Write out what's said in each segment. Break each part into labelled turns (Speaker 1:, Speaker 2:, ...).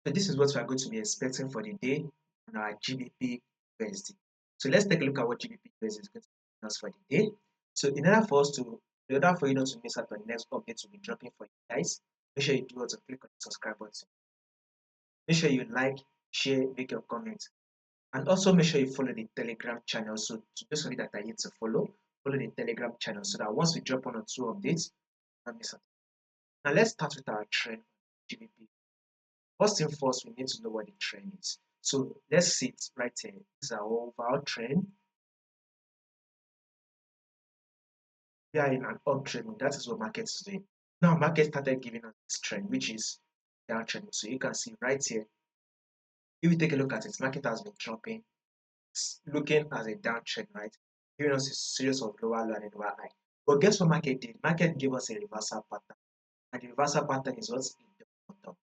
Speaker 1: So this is what we are going to be expecting for the day on our GBP USD. So let's take a look at what GBP USD is going to be us for the day. So in order for you not to miss out on the next update to be dropping for you guys, make sure you do also click on the subscribe button. Make sure you like, share, make your comment, and also make sure you follow the Telegram channel. So to those of you that are yet to follow the Telegram channel so that once we drop 1 or 2 updates, don't miss out. Now let's start with our trend GBP. First thing first, we need to know what the trend is. So let's see it right here. This is our overall trend. We are in an uptrend. That is what market is doing. Now market started giving us this trend, which is downtrend. So you can see right here. If you take a look at it, market has been dropping. It's looking as a downtrend, right? Giving us a series of lower low and lower high. But guess what market did? Market gave us a reversal pattern. And the reversal pattern is what's in the bottom.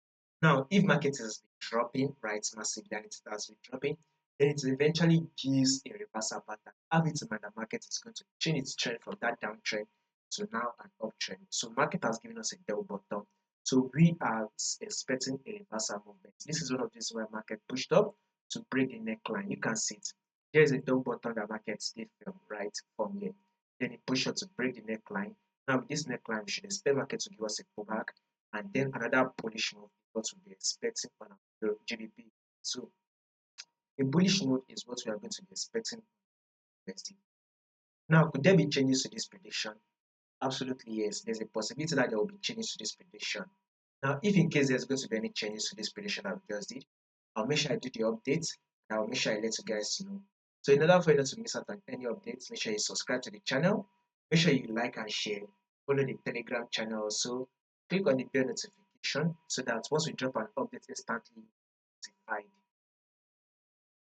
Speaker 1: Now, if market has been dropping, right, massively, and it has been dropping, then it eventually gives a reversal pattern. Have it in mind that market is going to change its trend from that downtrend to now an uptrend. So market has given us a double bottom. So we are expecting a reversal movement. This is one of these where market pushed up to break the neckline. You can see it. There is a double bottom that market did fell right from here. Then it pushed up to break the neckline. Now with this neckline, we should expect market to give us a pullback and then another bullish move is what we'll be expecting on the GBP. So a bullish move is what we are going to be expecting on USD. Now, could there be changes to this prediction? Absolutely yes. There's a possibility that there will be changes to this prediction. Now, if in case there's going to be any changes to this prediction that we just did, I'll make sure I do the update and I'll make sure I let you guys know. So in order for you not to miss out on any updates, make sure you subscribe to the channel, make sure you like and share, follow the Telegram channel also, click on the bell notification so that once we drop an update instantly notified.